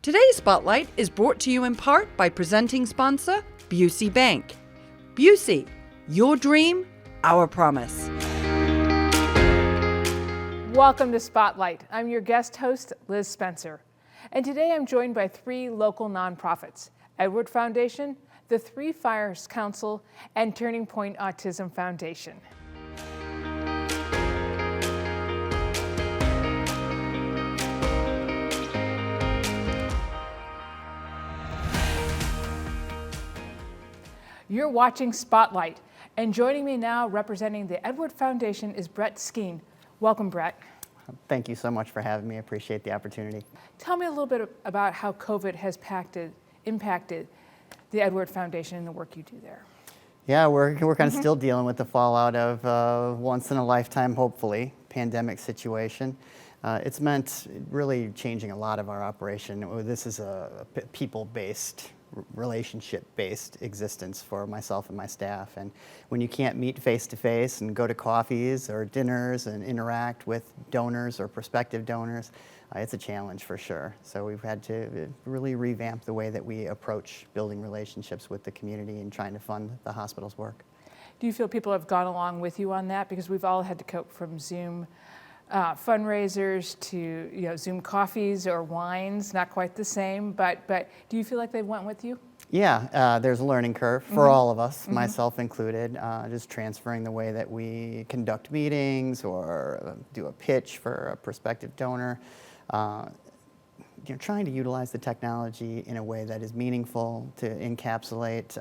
Today's Spotlight is brought to you in part by presenting sponsor, Busey Bank. Busey, your dream, our promise. Welcome to Spotlight. I'm your guest host, Liz Spencer. And today I'm joined by three local nonprofits, Edward Foundation, the Three Fires Council, and Turning Pointe Autism Foundation. You're watching Spotlight, and joining me now representing the Edward Foundation is Brett Skeen. Welcome, Brett. Thank you so much for having me. I appreciate the opportunity. Tell me a little bit about how COVID has impacted the Edward Foundation and the work you do there. Yeah, we're kind of still dealing with the fallout of once in a lifetime, hopefully, pandemic situation. It's meant really changing a lot of our operation. This is a people-based, relationship-based existence for myself and my staff. And when you can't meet face-to-face and go to coffees or dinners and interact with donors or prospective donors, it's a challenge for sure. So we've had to really revamp the way that we approach building relationships with the community and trying to fund the hospital's work. Do you feel people have gone along with you on that? Because we've all had to cope from Zoom fundraisers to Zoom coffees or wines, not quite the same, but do you feel like they went with you? Yeah, there's a learning curve for all of us, myself included, just transferring the way that we conduct meetings or do a pitch for a prospective donor. Trying to utilize the technology in a way that is meaningful to encapsulate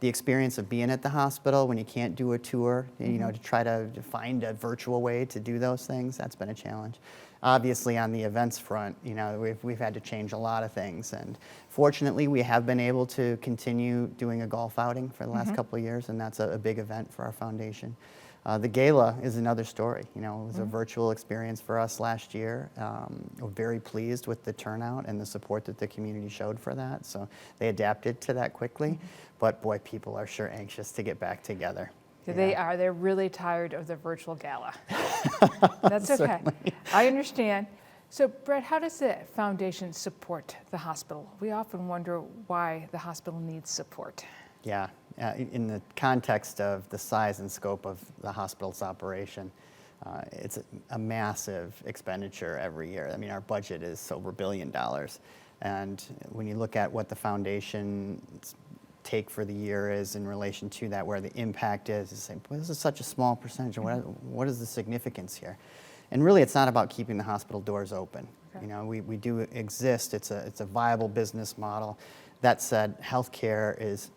the experience of being at the hospital when you can't do a tour, to try to find a virtual way to do those things. That's been a challenge. Obviously, on the events front, we've had to change a lot of things, and fortunately, we have been able to continue doing a golf outing for the last couple of years, and that's a big event for our foundation. The gala is another story. It was a virtual experience for us last year. We're very pleased with the turnout and the support that the community showed for that. So they adapted to that quickly. But boy, people are sure anxious to get back together. Yeah. They are. They're really tired of the virtual gala. That's okay. I understand. So, Brett, how does the foundation support the hospital? We often wonder why the hospital needs support. Yeah, in the context of the size and scope of the hospital's operation, it's a massive expenditure every year. I mean, our budget is over $1 billion. And when you look at what the foundation's take for the year is in relation to that, where the impact is, you say, boy, this is such a small percentage. What is the significance here? And really, it's not about keeping the hospital doors open. Okay. We do exist. It's a viable business model. That said, healthcare is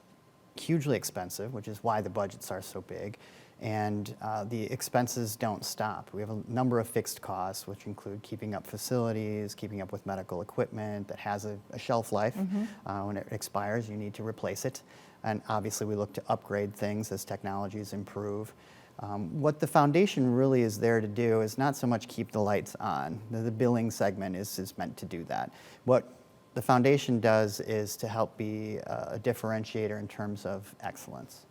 hugely expensive, which is why the budgets are so big, and the expenses don't stop. We have a number of fixed costs, which include keeping up facilities, keeping up with medical equipment that has a shelf life. When it expires, you need to replace it, and obviously we look to upgrade things as technologies improve. What the foundation really is there to do is not so much keep the lights on. The billing segment is meant to do that. What the foundation does is to help be a differentiator in terms of excellence.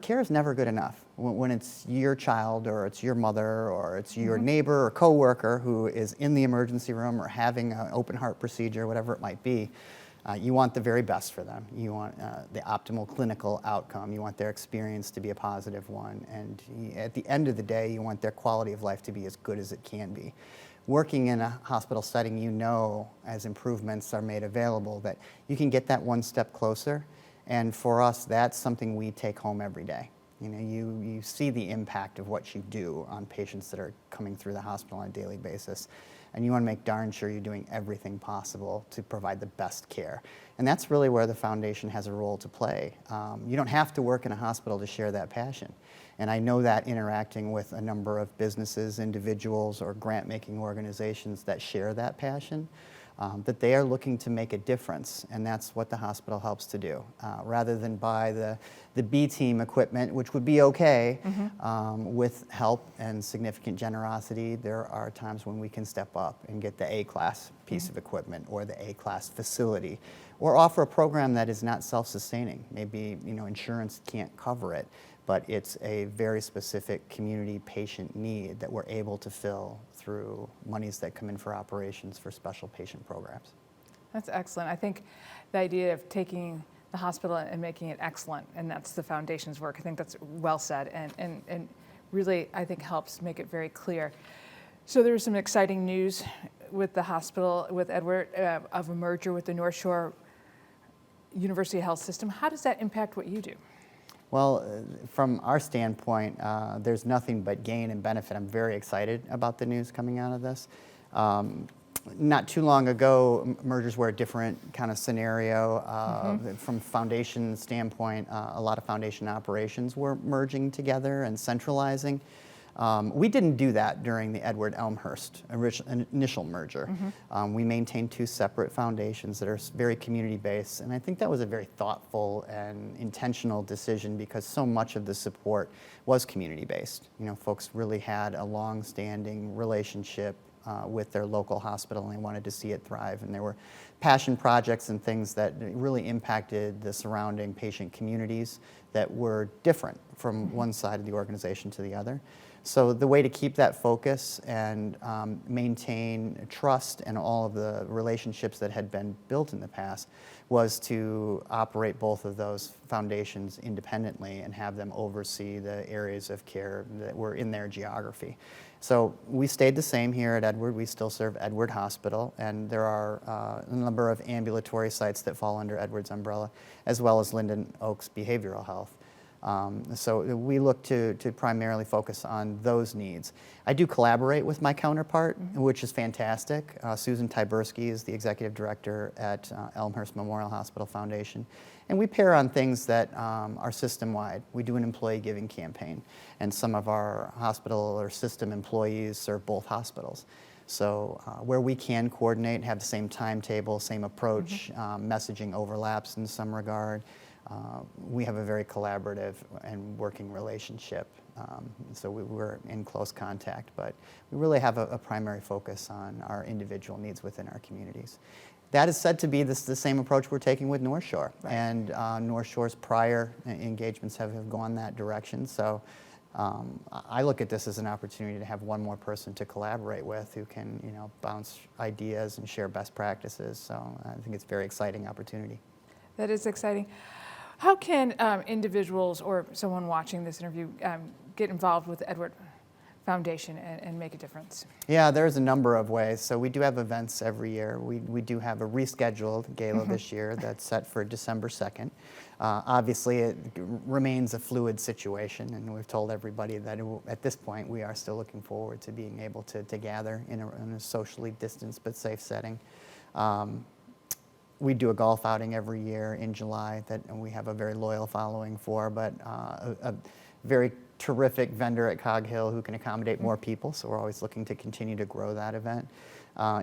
Care is never good enough. When it's your child or it's your mother or it's your neighbor or coworker who is in the emergency room or having an open heart procedure, whatever it might be, you want the very best for them. You want the optimal clinical outcome. You want their experience to be a positive one. And at the end of the day, you want their quality of life to be as good as it can be. Working in a hospital setting, as improvements are made available, that you can get that one step closer. And for us, that's something we take home every day. You see the impact of what you do on patients that are coming through the hospital on a daily basis. And you want to make darn sure you're doing everything possible to provide the best care. And that's really where the foundation has a role to play. You don't have to work in a hospital to share that passion. And I know that interacting with a number of businesses, individuals, or grant-making organizations that share that passion, that they are looking to make a difference, and that's what the hospital helps to do. Rather than buy the B-team equipment, which would be okay, with help and significant generosity, there are times when we can step up and get the A-class piece of equipment or the A-class facility, or offer a program that is not self-sustaining. Maybe insurance can't cover it, but it's a very specific community patient need that we're able to fill through monies that come in for operations for special patient programs. That's excellent. I think the idea of taking the hospital and making it excellent, and that's the foundation's work, I think that's well said, and really, I think, helps make it very clear. So there was some exciting news with the hospital, with Edward, of a merger with the North Shore University Health System. How does that impact what you do? Well, from our standpoint, there's nothing but gain and benefit. I'm very excited about the news coming out of this. Not too long ago, mergers were a different kind of scenario. From foundation standpoint, a lot of foundation operations were merging together and centralizing. We didn't do that during the Edward Elmhurst initial merger. We maintained two separate foundations that are very community-based, and I think that was a very thoughtful and intentional decision because so much of the support was community-based. You know, folks really had a long-standing relationship with their local hospital, and they wanted to see it thrive. And there were passion projects and things that really impacted the surrounding patient communities that were different from one side of the organization to the other. So the way to keep that focus and maintain trust and all of the relationships that had been built in the past was to operate both of those foundations independently and have them oversee the areas of care that were in their geography. So we stayed the same here at Edward. We still serve Edward Hospital, and there are a number of ambulatory sites that fall under Edward's umbrella, as well as Linden Oaks Behavioral Health. So we look to primarily focus on those needs. I do collaborate with my counterpart, which is fantastic. Susan Tyberski is the executive director at Elmhurst Memorial Hospital Foundation. And we pair on things that are system-wide. We do an employee giving campaign, and some of our hospital or system employees serve both hospitals. So where we can coordinate, have the same timetable, same approach, messaging overlaps in some regard, we have a very collaborative and working relationship. So we're in close contact, but we really have a primary focus on our individual needs within our communities. That is said to be the same approach we're taking with North Shore, right. And North Shore's prior engagements have gone that direction. So I look at this as an opportunity to have one more person to collaborate with who can, you know, bounce ideas and share best practices. So I think it's a very exciting opportunity. That is exciting. How can individuals or someone watching this interview get involved with the Edward Foundation and make a difference? Yeah, there's a number of ways. So we do have events every year. We do have a rescheduled gala this year that's set for December 2nd. Obviously, it remains a fluid situation, and we've told everybody that at this point we are still looking forward to being able to gather in a socially distanced but safe setting. We do a golf outing every year in July that we have a very loyal following for, but a very terrific vendor at Cog Hill who can accommodate more people, so we're always looking to continue to grow that event.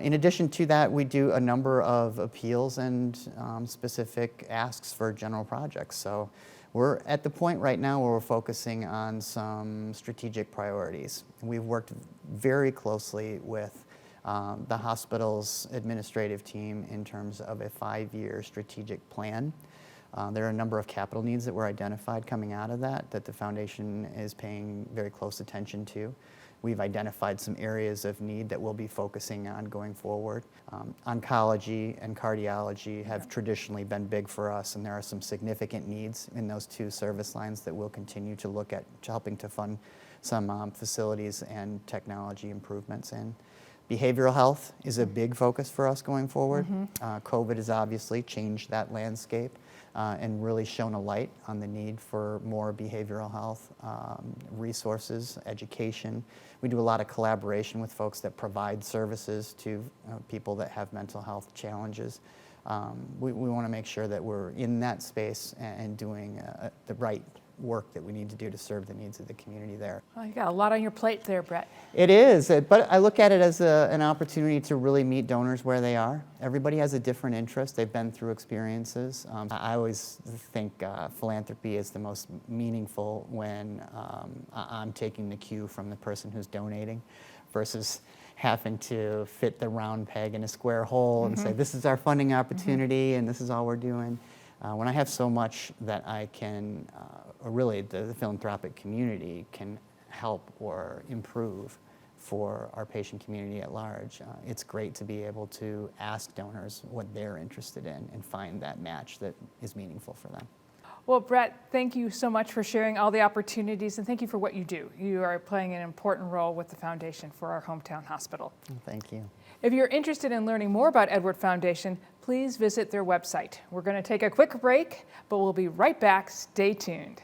In addition to that, we do a number of appeals and specific asks for general projects. So we're at the point right now where we're focusing on some strategic priorities. We've worked very closely with the hospital's administrative team in terms of a 5-year strategic plan. There are a number of capital needs that were identified coming out of that the foundation is paying very close attention to. We've identified some areas of need that we'll be focusing on going forward. Oncology and cardiology have traditionally been big for us, and there are some significant needs in those two service lines that we'll continue to look at helping to fund some facilities and technology improvements in. Behavioral health is a big focus for us going forward. COVID has obviously changed that landscape and really shone a light on the need for more behavioral health resources, education. We do a lot of collaboration with folks that provide services to people that have mental health challenges. We want to make sure that we're in that space and doing the right work that we need to do to serve the needs of the community there. Well, you got a lot on your plate there, Brett. It is, but I look at it as an opportunity to really meet donors where they are. Everybody has a different interest. They've been through experiences. I always think philanthropy is the most meaningful when I'm taking the cue from the person who's donating versus having to fit the round peg in a square hole and say, this is our funding opportunity and this is all we're doing. When I have so much that I can really the philanthropic community can help or improve for our patient community at large. It's great to be able to ask donors what they're interested in and find that match that is meaningful for them. Well, Brett, thank you so much for sharing all the opportunities, and thank you for what you do. You are playing an important role with the foundation for our hometown hospital. Thank you. If you're interested in learning more about Edward Foundation, please visit their website. We're going to take a quick break, but we'll be right back. Stay tuned.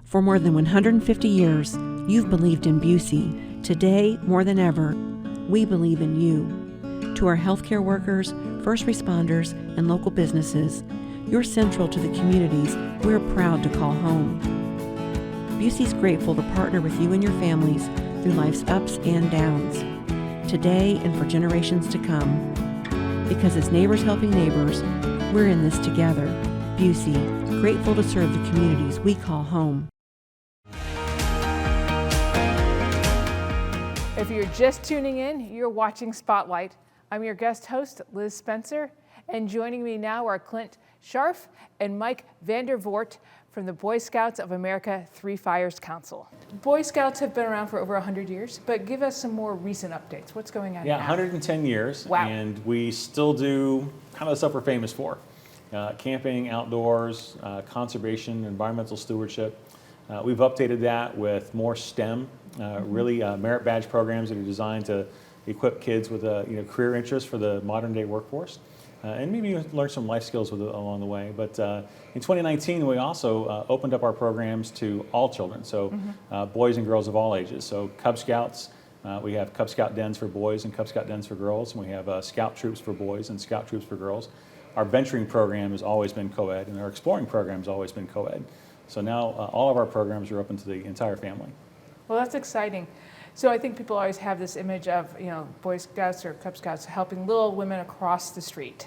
For more than 150 years, you've believed in Busey. Today, more than ever, we believe in you. To our healthcare workers, first responders, and local businesses, you're central to the communities we're proud to call home. Busey's grateful to partner with you and your families through life's ups and downs, today and for generations to come. Because as neighbors helping neighbors, we're in this together. Busey, grateful to serve the communities we call home. If you're just tuning in, you're watching Spotlight. I'm your guest host, Liz Spencer, and joining me now are Clint Scharff and Myke Voort from the Boy Scouts of America Three Fires Council. Boy Scouts have been around for over 100 years, but give us some more recent updates. What's going on now? 110 years, wow. And we still do kind of the stuff we're famous for. Camping, outdoors, conservation, environmental stewardship. We've updated that with more STEM, really merit badge programs that are designed to equip kids with career interests for the modern day workforce. And maybe learn some life skills along the way. But in 2019, we also opened up our programs to all children, so boys and girls of all ages. So Cub Scouts, we have Cub Scout dens for boys and Cub Scout dens for girls, and we have Scout troops for boys and Scout troops for girls. Our venturing program has always been co-ed, and our exploring program has always been co-ed. So now all of our programs are open to the entire family. Well, that's exciting. So I think people always have this image of, Boy Scouts or Cub Scouts helping little women across the street.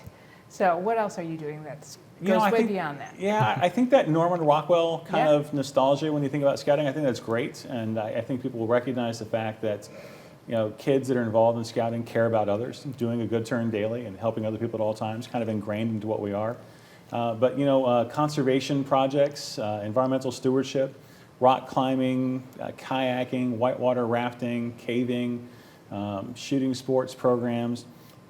So what else are you doing that goes way beyond that? Yeah, I think that Norman Rockwell kind of nostalgia when you think about scouting, I think that's great. And I think people will recognize the fact that, kids that are involved in scouting care about others, doing a good turn daily and helping other people at all times, kind of ingrained into what we are. But conservation projects, environmental stewardship, rock climbing, kayaking, whitewater rafting, caving, shooting sports programs,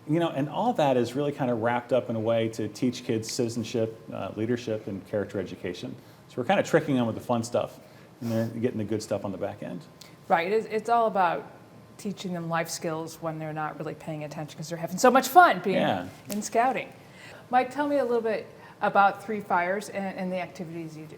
and all that is really kind of wrapped up in a way to teach kids citizenship, leadership, and character education. So we're kind of tricking them with the fun stuff, and they're getting the good stuff on the back end. Right, it's all about teaching them life skills when they're not really paying attention because they're having so much fun being in scouting. Myke, tell me a little bit about Three Fires and the activities you do.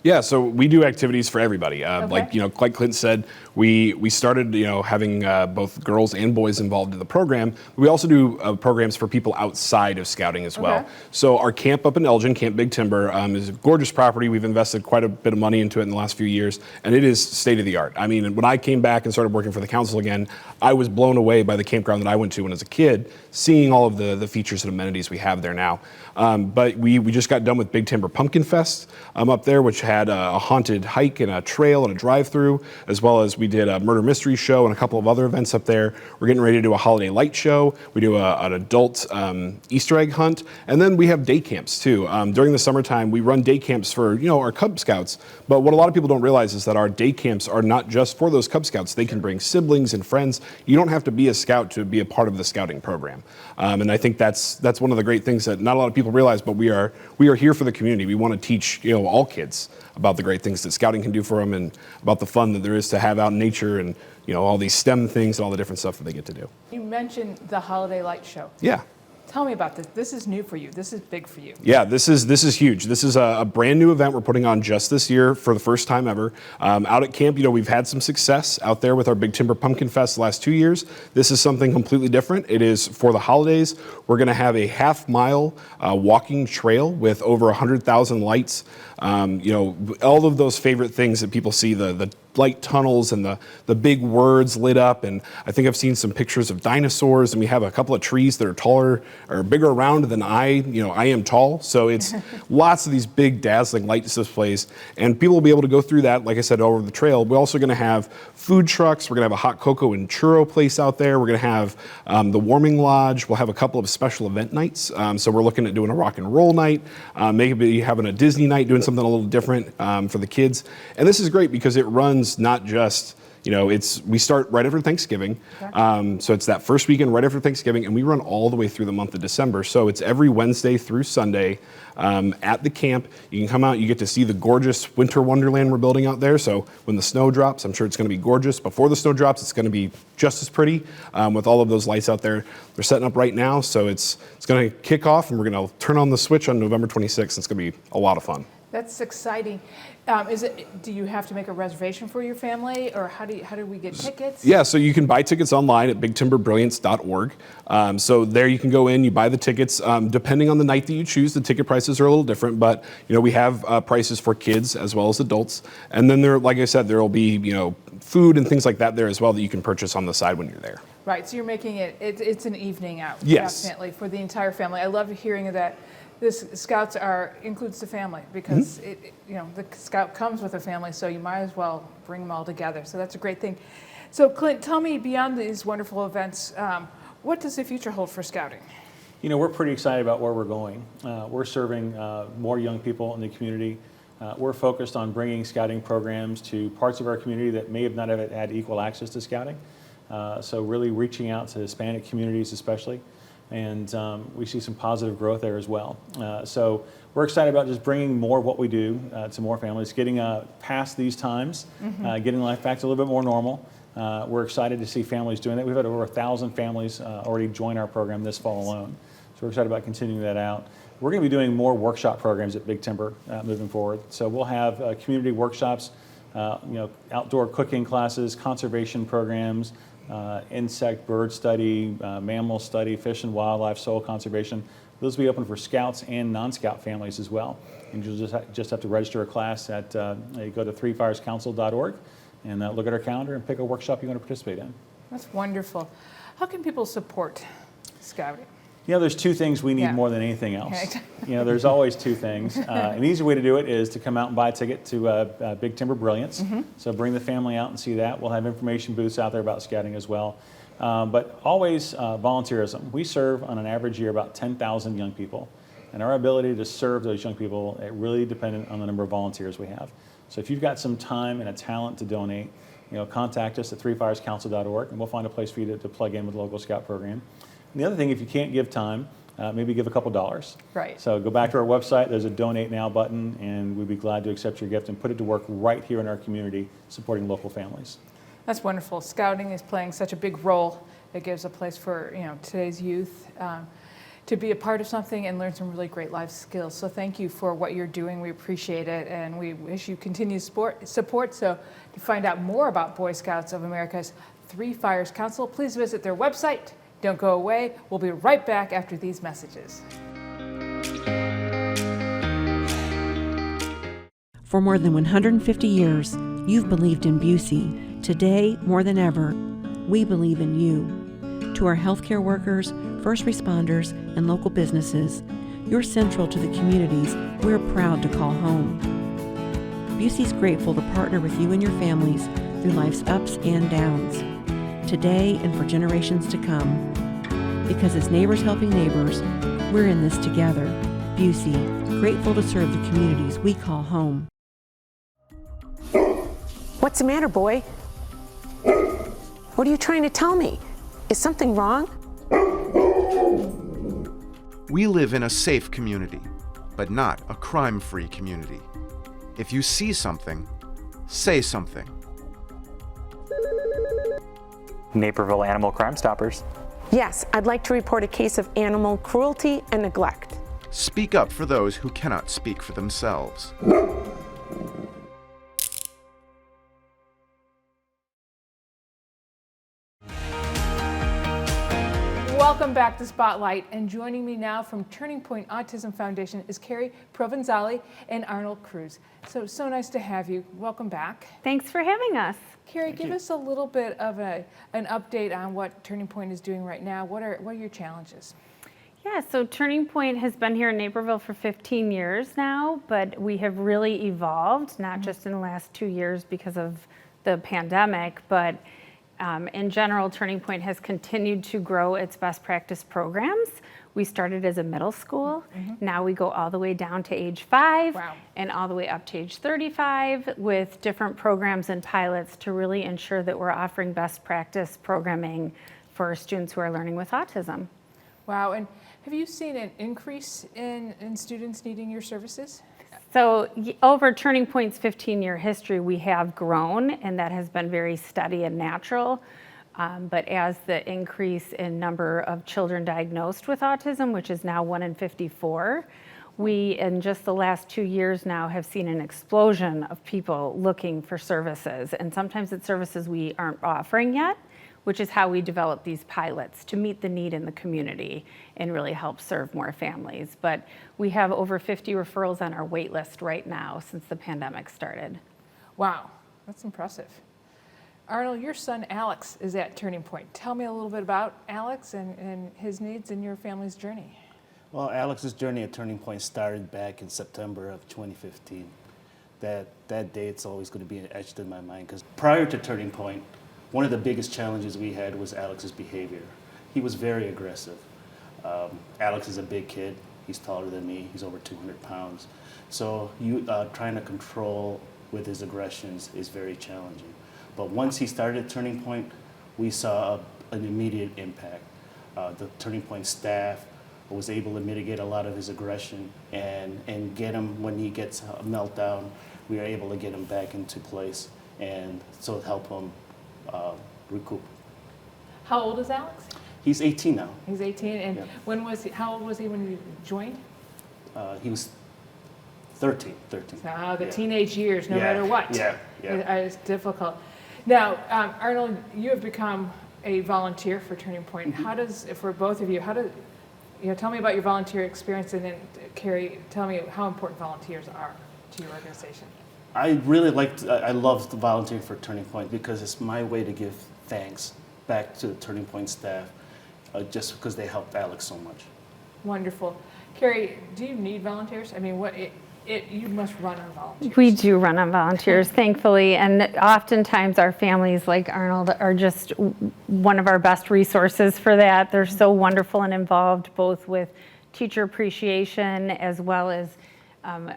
Yeah, so we do activities for everybody. Like Clint said, we started having both girls and boys involved in the program. We also do programs for people outside of scouting as well. So our camp up in Elgin, Camp Big Timber, is a gorgeous property. We've invested quite a bit of money into it in the last few years, and it is state of the art. I mean, when I came back and started working for the council again, I was blown away by the campground that I went to when I was a kid, seeing all of the features and amenities we have there now. But we just got done with Big Timber Pumpkin Fest up there, which had a haunted hike and a trail and a drive-through, as well as we did a murder mystery show and a couple of other events up there. We're getting ready to do a holiday light show. We do an adult Easter egg hunt, and then we have day camps too. During the summertime, we run day camps for our Cub Scouts. But what a lot of people don't realize is that our day camps are not just for those Cub Scouts. They can bring siblings and friends. You don't have to be a scout to be a part of the scouting program. And I think that's one of the great things that not a lot of people realize. But we are here for the community. We want to teach all kids about the great things that scouting can do for them and about the fun that there is to have out in nature and all these STEM things and all the different stuff that they get to do. You mentioned the holiday light show. Yeah. Tell me about this. This is new for you. This is big for you. Yeah, this is huge. This is a brand new event we're putting on just this year for the first time ever. Out at camp, we've had some success out there with our Big Timber Pumpkin Fest the last 2 years. This is something completely different. It is for the holidays. We're going to have a half-mile walking trail with over 100,000 lights. All of those favorite things that people see, the light tunnels and the big words lit up. And I think I've seen some pictures of dinosaurs, and we have a couple of trees that are taller or bigger around than I am tall. So it's lots of these big dazzling light displays, and people will be able to go through that, like I said, over the trail. We're also going to have food trucks. We're going to have a hot cocoa and churro place out there. We're going to have the warming lodge. We'll have a couple of special event nights. So we're looking at doing a rock and roll night, maybe having a Disney night, doing something a little different for the kids. And this is great because it runs not just, we start right after Thanksgiving. So it's that first weekend right after Thanksgiving, and we run all the way through the month of December. So it's every Wednesday through Sunday at the camp. You can come out, you get to see the gorgeous winter wonderland we're building out there. So when the snow drops, I'm sure it's going to be gorgeous. Before the snow drops, it's going to be just as pretty with all of those lights out there. They're setting up right now, so it's going to kick off, and we're going to turn on the switch on November 26th. It's going to be a lot of fun. That's exciting. Do you have to make a reservation for your family, or how do we get tickets? Yeah, so you can buy tickets online at bigtimberbrilliance.org. So there you can go in, you buy the tickets. Depending on the night that you choose, the ticket prices are a little different, but we have prices for kids as well as adults. And then like I said, there will be food and things like that there as well that you can purchase on the side when you're there. Right, so you're making it's an evening out. Yes. Definitely, for the entire family. I love hearing that. This Scouts includes the family, because the Scout comes with a family, so you might as well bring them all together. So that's a great thing. So Clint, tell me, beyond these wonderful events, what does the future hold for Scouting? We're pretty excited about where we're going. We're serving more young people in the community. We're focused on bringing Scouting programs to parts of our community that may have not had equal access to Scouting. So really reaching out to Hispanic communities especially. And we see some positive growth there as well. So we're excited about just bringing more of what we do to more families, getting past these times, getting life back to a little bit more normal. We're excited to see families doing that. We've had over 1,000 families already join our program this fall alone. So we're excited about continuing that out. We're going to be doing more workshop programs at Big Timber moving forward. So we'll have community workshops, outdoor cooking classes, conservation programs, insect, bird study, mammal study, fish and wildlife, soil conservation. Those will be open for Scouts and non-Scout families as well. And you'll just have to register a class at, you go to threefirescouncil.org and look at our calendar and pick a workshop you want to participate in. That's wonderful. How can people support Scouting? There's two things we need more than anything else. Okay. There's always two things. An easy way to do it is to come out and buy a ticket to Big Timber Brilliance. So bring the family out and see that. We'll have information booths out there about Scouting as well. But always volunteerism. We serve on an average year about 10,000 young people. And our ability to serve those young people, it really dependent on the number of volunteers we have. So if you've got some time and a talent to donate, contact us at threefirescouncil.org, and we'll find a place for you to plug in with the local Scout program. And the other thing, if you can't give time, maybe give a couple dollars. Right. So go back to our website, there's a Donate Now button, and we'd be glad to accept your gift and put it to work right here in our community, supporting local families. That's wonderful. Scouting is playing such a big role. It gives a place for today's youth to be a part of something and learn some really great life skills. So thank you for what you're doing. We appreciate it, and we wish you continued support. So to find out more about Boy Scouts of America's Three Fires Council, please visit their website. Don't go away. We'll be right back after these messages. For more than 150 years, you've believed in Busey. Today, more than ever, we believe in you. To our healthcare workers, first responders, and local businesses, you're central to the communities we're proud to call home. Busey's grateful to partner with you and your families through life's ups and downs, today and for generations to come. Because as neighbors helping neighbors, we're in this together. Busey, grateful to serve the communities we call home. What's the matter, boy? What are you trying to tell me? Is something wrong? We live in a safe community, but not a crime-free community. If you see something, say something. Naperville Animal Crime Stoppers. Yes, I'd like to report a case of animal cruelty and neglect. Speak up for those who cannot speak for themselves. Welcome back to Spotlight, and joining me now from Turning Point Autism Foundation is Carrie, Provenzale, and Arnold, Cruz. So nice to have you. Welcome back. Thanks for having us. Carrie, give us a little bit of an update on what Turning Point is doing right now. What are your challenges? Yeah, so Turning Point has been here in Naperville for 15 years now, but we have really evolved, not just in the last 2 years because of the pandemic, but in general, Turning Point has continued to grow its best practice programs. We started as a middle school. Now we go all the way down to age 5 and all the way up to age 35 with different programs and pilots to really ensure that we're offering best practice programming for students who are learning with autism. Wow, and have you seen an increase in students needing your services? So over Turning Point's 15-year history, we have grown, and that has been very steady and natural. But as the increase in number of children diagnosed with autism, which is now 1 in 54, we, in just the last 2 years now, have seen an explosion of people looking for services. And sometimes it's services we aren't offering yet, which is how we develop these pilots to meet the need in the community and really help serve more families. But we have over 50 referrals on our wait list right now since the pandemic started. Wow, that's impressive. Arnold, your son Alex is at Turning Point. Tell me a little bit about Alex and his needs and your family's journey. Well, Alex's journey at Turning Point started back in September of 2015. That date's always going to be etched in my mind because prior to Turning Point, one of the biggest challenges we had was Alex's behavior. He was very aggressive. Alex is a big kid. He's taller than me. He's over 200 pounds. So trying to control with his aggressions is very challenging. But once he started Turning Point, we saw an immediate impact. The Turning Point staff was able to mitigate a lot of his aggression and get him, when he gets a meltdown, we are able to get him back into place and so help him recoup. How old is Alex? He's 18 now. He's 18, and how old was he when you joined? He was 13. So the teenage years, no matter what. Yeah. It's difficult. Now, Arnold, you have become a volunteer for Turning Point. For both of you, tell me about your volunteer experience, and then Carrie, tell me how important volunteers are to your organization. I loved volunteering for Turning Point because it's my way to give thanks back to the Turning Point staff just because they helped Alex so much. Wonderful. Carrie, do you need volunteers? I mean, you must run on volunteers. We do run on volunteers, thankfully, and oftentimes our families like Arnold are just one of our best resources for that. They're so wonderful and involved both with teacher appreciation as well as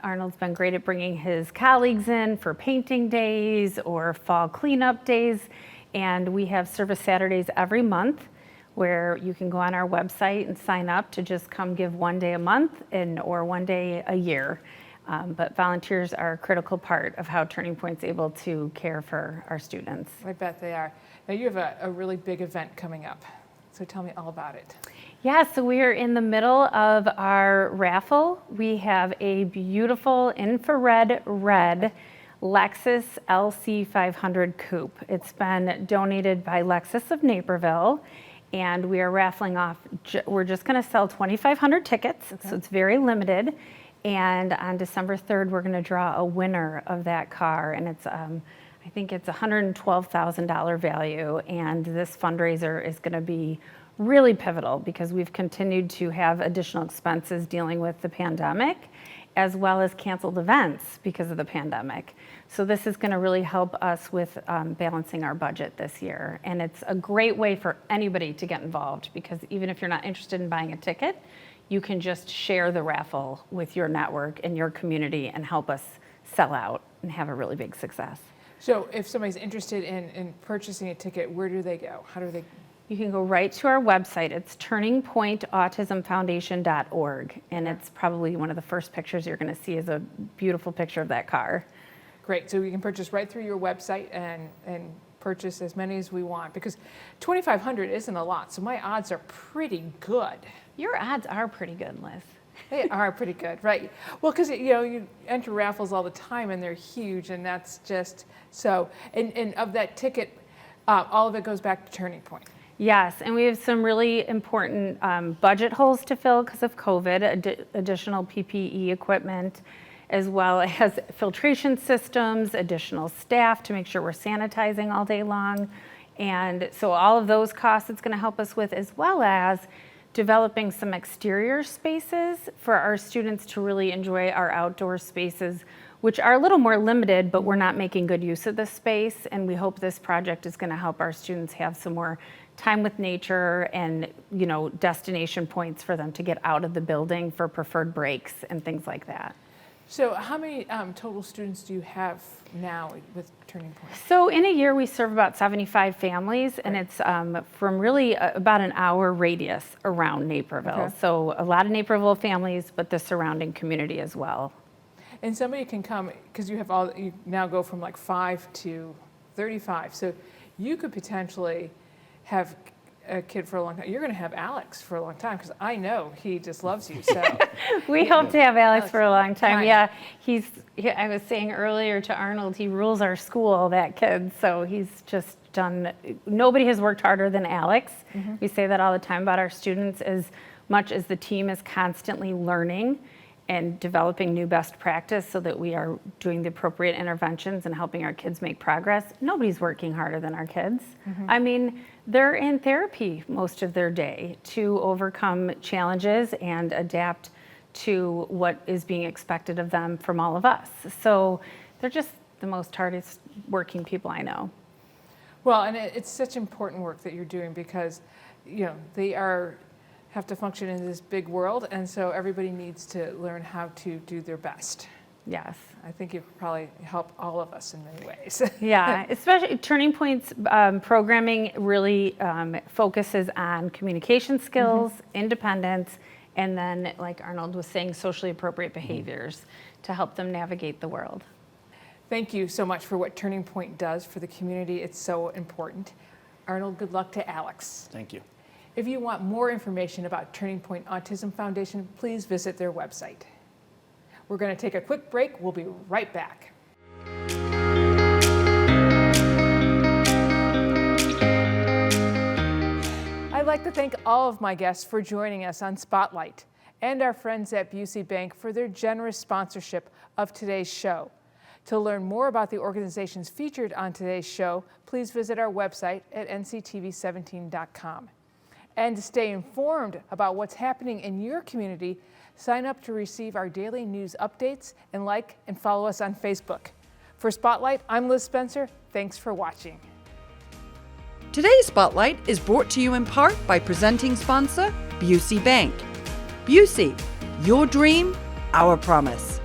Arnold's been great at bringing his colleagues in for painting days or fall cleanup days, and we have service Saturdays every month where you can go on our website and sign up to just come give 1 day a month or 1 day a year. But volunteers are a critical part of how Turning Point's able to care for our students. I bet they are. Now you have a really big event coming up, so tell me all about it. Yeah, so we are in the middle of our raffle. We have a beautiful infrared red Lexus LC500 coupe. It's been donated by Lexus of Naperville, and we are raffling off, we're just gonna sell 2,500 tickets, so it's very limited. And on December 3rd, we're gonna draw a winner of that car, and it's, I think it's $112,000 value, and this fundraiser is gonna be really pivotal because we've continued to have additional expenses dealing with the pandemic, as well as canceled events because of the pandemic. So this is going to really help us with balancing our budget this year. And it's a great way for anybody to get involved because even if you're not interested in buying a ticket, you can just share the raffle with your network and your community and help us sell out and have a really big success. So if somebody's interested in purchasing a ticket, where do they go? How do they? You can go right to our website. It's turningpointautismfoundation.org, and it's probably one of the first pictures you're going to see is a beautiful picture of that car. Great. So we can purchase right through your website and purchase as many as we want because 2,500 isn't a lot. So my odds are pretty good. Your odds are pretty good, Liz. They are pretty good, right? Well, because you enter raffles all the time and they're huge, and that's just so. And of that ticket, all of it goes back to Turning Point. Yes, and we have some really important budget holes to fill because of COVID, additional PPE equipment, as well as filtration systems, additional staff to make sure we're sanitizing all day long. And so all of those costs it's going to help us with, as well as developing some exterior spaces for our students to really enjoy our outdoor spaces, which are a little more limited, but we're not making good use of this space. And we hope this project is going to help our students have some more time with nature and, you know, destination points for them to get out of the building for preferred breaks and things like that. So how many total students do you have now with Turning Point? So in a year, we serve about 75 families, and it's from really about an hour radius around Naperville. Okay. So a lot of Naperville families, but the surrounding community as well. And somebody can come, because you now go from like 5 to 35. So you could potentially have a kid for a long time. You're going to have Alex for a long time, because I know he just loves you. So we hope to have Alex for a long time. Right. Yeah, I was saying earlier to Arnold, he rules our school, that kid. So he's just done, nobody has worked harder than Alex. Mm-hmm. We say that all the time about our students, as much as the team is constantly learning and developing new best practice so that we are doing the appropriate interventions and helping our kids make progress. Nobody's working harder than our kids. Mm-hmm. I mean, they're in therapy most of their day to overcome challenges and adapt to what is being expected of them from all of us. So they're just the most hardest working people I know. Well, and it's such important work that you're doing, because, you know, they have to function in this big world, and so everybody needs to learn how to do their best. Yes. I think you probably help all of us in many ways. Yeah, especially Turning Point's programming really focuses on communication skills, independence, and then, like Arnold was saying, socially appropriate behaviors to help them navigate the world. Thank you so much for what Turning Point does for the community. It's so important. Arnold, good luck to Alex. Thank you. If you want more information about Turning Point Autism Foundation, please visit their website. We're going to take a quick break. We'll be right back. I'd like to thank all of my guests for joining us on Spotlight, and our friends at BSA Bank for their generous sponsorship of today's show. To learn more about the organizations featured on today's show, please visit our website at nctv17.com. And to stay informed about what's happening in your community, sign up to receive our daily news updates and like and follow us on Facebook. For Spotlight, I'm Liz Spencer. Thanks for watching. Today's Spotlight is brought to you in part by presenting sponsor, BSA Bank. BSA, your dream, our promise.